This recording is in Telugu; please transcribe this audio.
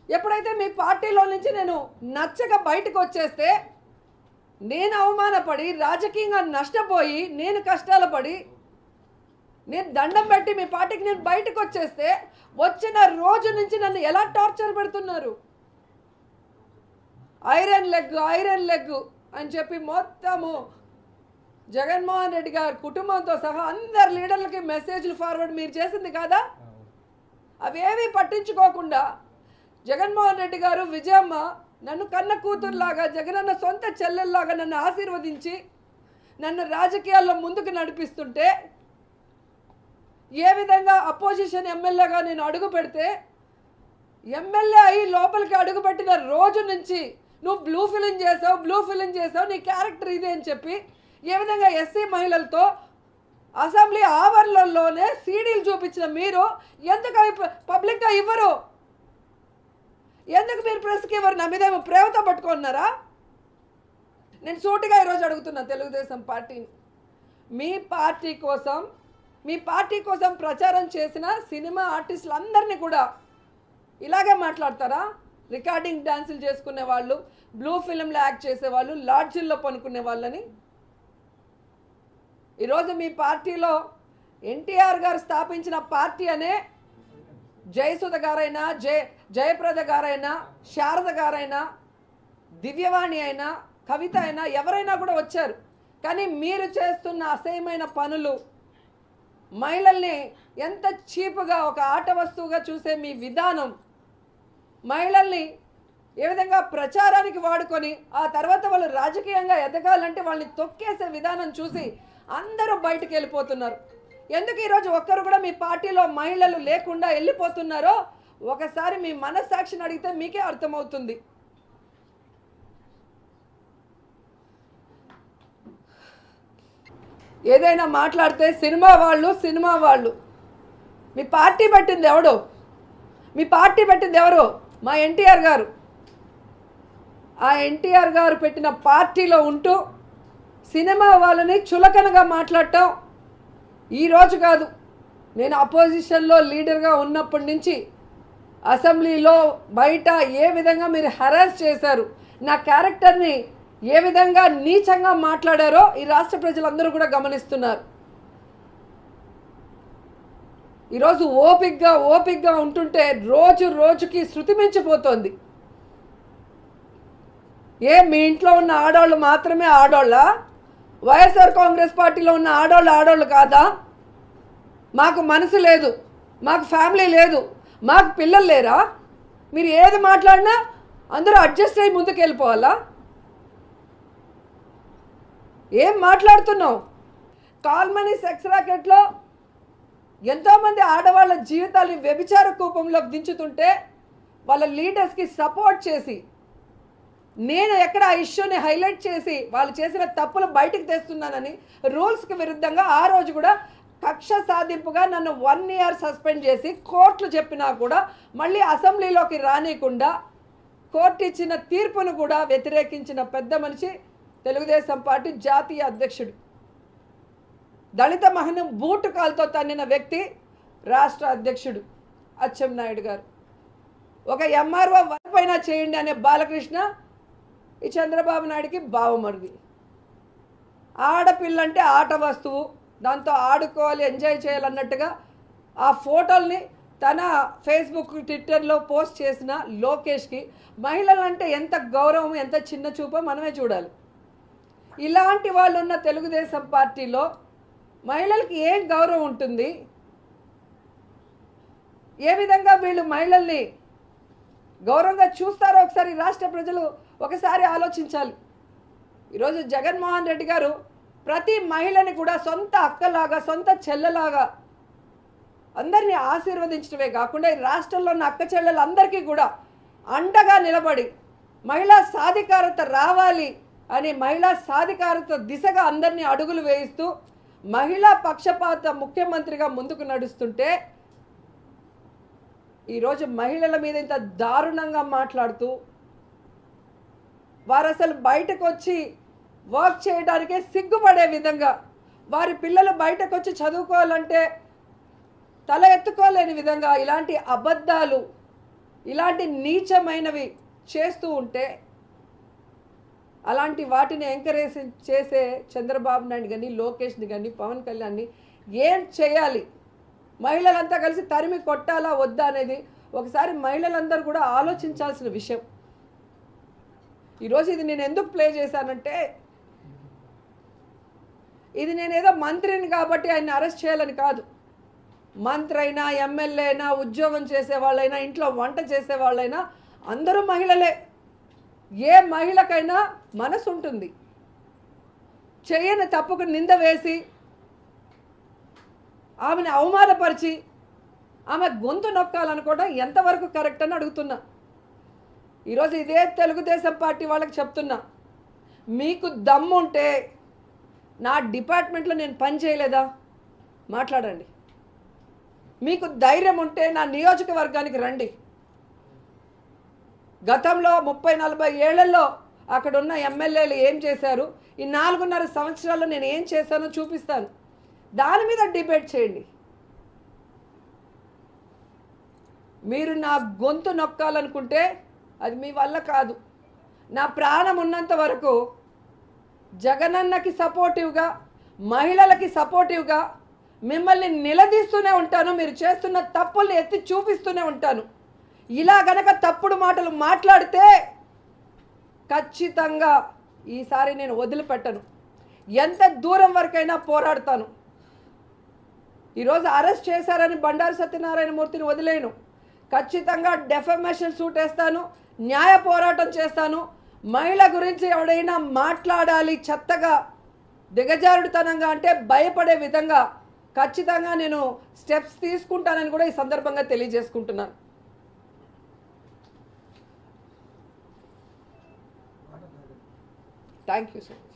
ఎప్పుడైతే మీ పార్టీలో నుంచి నేను నచ్చక బయటకు వచ్చేస్తే, నేను అవమానపడి రాజకీయంగా నష్టపోయి నేను కష్టాలు పడి నేను దండం పెట్టి మీ పార్టీకి నేను బయటకు వచ్చేస్తే, వచ్చిన రోజు నుంచి నన్ను ఎలా టార్చర్ పెడుతున్నారు. ఐరన్ లెగ్ అని చెప్పి మొత్తము జగన్మోహన్ రెడ్డి గారి కుటుంబంతో సహా అందరు లీడర్లకి మెసేజ్లు ఫార్వర్డ్ మీరు చేసింది కాదా? అవేవి పట్టించుకోకుండా జగన్మోహన్ రెడ్డి గారు, విజయమ్మ నన్ను కన్న కూతురులాగా, జగనన్న సొంత చెల్లెల్లాగా నన్ను ఆశీర్వదించి నన్ను రాజకీయాల్లో ముందుకు నడిపిస్తుంటే, ఏ విధంగా అపోజిషన్ ఎమ్మెల్యేగా నేను అడుగు పెడితే, ఎమ్మెల్యే అయ్యి లోపలికి అడుగుపెట్టిన రోజు నుంచి నువ్వు బ్లూ ఫిలిం చేసావు, నీ క్యారెక్టర్ ఇదే అని చెప్పి ఏ విధంగా ఎస్సీ మహిళలతో అసెంబ్లీ ఆవరణలోనే సీడీలు చూపించిన మీరు ఎందుకు అవి పబ్లిక్గా ఇవ్వరు? ఎందుకు మీరు ప్రెస్కి ఇవ్వరు? నా మీద ప్రేమతో పట్టుకున్నారా? నేను సూటిగా ఈరోజు అడుగుతున్నా తెలుగుదేశం పార్టీని, మీ పార్టీ కోసం ప్రచారం చేసిన సినిమా ఆర్టిస్టులు అందరినీ కూడా ఇలాగే మాట్లాడతారా? రికార్డింగ్ డాన్సులు చేసుకునే వాళ్ళు, బ్లూ ఫిల్మ్లో యాక్ట్ చేసేవాళ్ళు, లాడ్జిల్లో పనుకునే వాళ్ళని. ఈరోజు మీ పార్టీలో ఎన్టీఆర్ గారు స్థాపించిన పార్టీ అనే జయసుధ గారైనా, జయప్రద గారైనా, శారద గారైనా, దివ్యవాణి అయినా, కవిత అయినా ఎవరైనా కూడా వచ్చారు. కానీ మీరు చేస్తున్న అసహ్యమైన పనులు, మహిళల్ని ఎంత చీప్గా ఒక ఆట వస్తువుగా చూసే మీ విధానం, మహిళల్ని ఏ విధంగా ప్రచారానికి వాడుకొని ఆ తర్వాత వాళ్ళు రాజకీయంగా ఎదగాలంటే వాళ్ళని తొక్కేసే విధానం చూసి అందరూ బయటికి వెళ్ళిపోతున్నారు. ఎందుకు ఈరోజు ఒక్కరు కూడా మీ పార్టీలో మహిళలు లేకుండా వెళ్ళిపోతున్నారో ఒకసారి మీ మనస్సాక్షిని అడిగితే మీకే అర్థమవుతుంది. ఏదైనా మాట్లాడితే సినిమా వాళ్ళు మీ పార్టీ పెట్టింది ఎవరు? మా ఎన్టీఆర్ గారు. ఆ ఎన్టీఆర్ గారు పెట్టిన పార్టీలో ఉంటూ సినిమా వాళ్ళని చులకనగా మాట్లాడటం ఈరోజు కాదు. నేను అపోజిషన్లో లీడర్గా ఉన్నప్పటి నుంచి అసెంబ్లీలో బయట ఏ విధంగా మీరు హెరాస్ చేశారు, నా క్యారెక్టర్ని ఏ విధంగా నీచంగా మాట్లాడారో ఈ రాష్ట్ర ప్రజలందరూ కూడా గమనిస్తున్నారు. ఈరోజు ఓపిక్గా ఉంటుంటే రోజుకి శృతి మించిపోతోంది. మీ ఇంట్లో ఉన్న ఆడవాళ్ళు మాత్రమే ఆడోళ్ళ? వైఎస్ఆర్ కాంగ్రెస్ పార్టీలో ఉన్న ఆడోళ్ళు కాదా? మాకు మనసు లేదు, మాకు ఫ్యామిలీ లేదు, మాకు పిల్లలు లేరా? మీరు ఏది మాట్లాడినా అందరూ అడ్జస్ట్ అయ్యి ముందుకు వెళ్ళిపోవాలా? ఏం మాట్లాడుతున్నావు? కాల్మనీ సెక్స్ రాకెట్లో ఎంతోమంది ఆడవాళ్ళ జీవితాన్ని వ్యభిచార కూపంలోకి దించుతుంటే వాళ్ళ లీడర్స్కి సపోర్ట్ చేసి, నేను ఎక్కడ ఆ ఇష్యూని హైలైట్ చేసి వాళ్ళు చేసిన తప్పులు బయటకు తెస్తున్నానని రూల్స్కి విరుద్ధంగా ఆ రోజు కూడా కక్ష సాధింపుగా నన్ను 1 year సస్పెండ్ చేసి కోర్టులు చెప్పినా కూడా మళ్ళీ అసెంబ్లీలోకి రానియకుండా కోర్టు ఇచ్చిన తీర్పును కూడా వ్యతిరేకించిన పెద్ద మనిషి తెలుగుదేశం పార్టీ జాతీయ అధ్యక్షుడు. దళిత మహిళను బూటు కాలుతో తన్నిన వ్యక్తి రాష్ట్ర అధ్యక్షుడు అచ్చెన్నాయుడు గారు. ఒక ఎంఆర్ఓ పైన చేయండి అనే బాలకృష్ణ ఈ చంద్రబాబు నాయుడికి బావమరిది. ఆడపిల్లంటే ఆట వస్తువు, దాంతో ఆడుకోవాలి, ఎంజాయ్ చేయాలన్నట్టుగా ఆ ఫోటోల్ని తన ఫేస్బుక్, ట్విట్టర్లో పోస్ట్ చేసిన లోకేష్కి మహిళలంటే ఎంత గౌరవం, ఎంత చిన్న చూపో మనమే చూడాలి. ఇలాంటి వాళ్ళు ఉన్న తెలుగుదేశం పార్టీలో మహిళలకి ఏం గౌరవం ఉంటుంది? ఏ విధంగా వీళ్ళు మహిళల్ని గౌరవంగా చూస్తారో ఒకసారి రాష్ట్ర ప్రజలు ఒకసారి ఆలోచించాలి. ఈరోజు జగన్మోహన్ రెడ్డి గారు ప్రతి మహిళని కూడా సొంత అక్కలాగా, సొంత చెల్లెలాగా అందరినీ ఆశీర్వదించడమే కాకుండా ఈ రాష్ట్రంలో ఉన్న అక్క చెల్లెలందరికీ కూడా అండగా నిలబడి మహిళా సాధికారత రావాలి అని మహిళా సాధికారత దిశగా అందరినీ అడుగులు వేయిస్తూ మహిళా పక్షపాత ముఖ్యమంత్రిగా ముందుకు నడుస్తుంటే ఈరోజు మహిళల మీద ఇంత దారుణంగా మాట్లాడుతూ వారు అసలు బయటకు వచ్చి వర్క్ చేయడానికే సిగ్గుపడే విధంగా, వారి పిల్లలు బయటకు వచ్చి చదువుకోవాలంటే తల ఎత్తుకోలేని విధంగా ఇలాంటి అబద్ధాలు ఇలాంటి నీచమైనవి చేస్తూ ఉంటే అలాంటి వాటిని ఎంకరేజ్ చేసే చంద్రబాబు నాయుడు కానీ లోకేష్ని కానీ పవన్ కళ్యాణ్ని ఏం చేయాలి, మహిళలంతా కలిసి తరిమి కొట్టాలా వద్దా అనేది ఒకసారి మహిళలందరూ కూడా ఆలోచించాల్సిన విషయం. ఈరోజు ఇది నేను ఎందుకు ప్లే చేశానంటే, ఇది నేనేదో మంత్రిని కాబట్టి ఆయన్ని అరెస్ట్ చేయాలని కాదు. మంత్రి అయినా, ఎమ్మెల్యే అయినా, ఉద్యోగం చేసేవాళ్ళైనా, ఇంట్లో వంట చేసేవాళ్ళైనా అందరూ మహిళలే. ఏ మహిళకైనా మనసు ఉంటుంది. చేయని తప్పుకు నింద వేసి ఆమెను అవమానపరిచి ఆమె గొంతు నొక్కాలనుకోవడం ఎంతవరకు కరెక్ట్ అని అడుగుతున్నా. ఈరోజు ఇదే తెలుగుదేశం పార్టీ వాళ్ళకి చెప్తున్నా, మీకు దమ్ముంటే నా డిపార్ట్మెంట్లో నేను పని చేయలేదా మాట్లాడండి. మీకు ధైర్యం ఉంటే నా నియోజకవర్గానికి రండి. గతంలో 30-40 ఏళ్లలో అక్కడున్న ఎమ్మెల్యేలు ఏం చేశారు, ఈ 4.5 సంవత్సరాల్లో నేను ఏం చేశానో చూపిస్తాను. దాని మీద డిబేట్ చేయండి. మీరు నా గొంతు నొక్కాలనుకుంటే అది మీ వల్ల కాదు. నా ప్రాణం ఉన్నంత వరకు జగనన్నకి సపోర్టివ్గా, మహిళలకి సపోర్టివ్గా మిమ్మల్ని నిలదీస్తూనే ఉంటాను. మీరు చేస్తున్న తప్పుల్ని ఎత్తి చూపిస్తూనే ఉంటాను. ఇలా గనక తప్పుడు మాటలు మాట్లాడితే ఖచ్చితంగా ఈసారి నేను వదిలిపెట్టను. ఎంత దూరం వరకైనా పోరాడతాను. ఈరోజు అరెస్ట్ చేశారని బండారు సత్యనారాయణ మూర్తిని వదిలేను. ఖచ్చితంగా డెఫమేషన్ సూట్ వేస్తాను, న్యాయ పోరాటం చేస్తాను. మహిళ గురించి ఎవడైనా మాట్లాడాలి చెత్తగా, దిగజారుడుతనంగా అంటే భయపడే విధంగా ఖచ్చితంగా నేను స్టెప్స్ తీసుకుంటానని కూడా ఈ సందర్భంగా తెలియజేసుకుంటున్నాను. Thank you so much.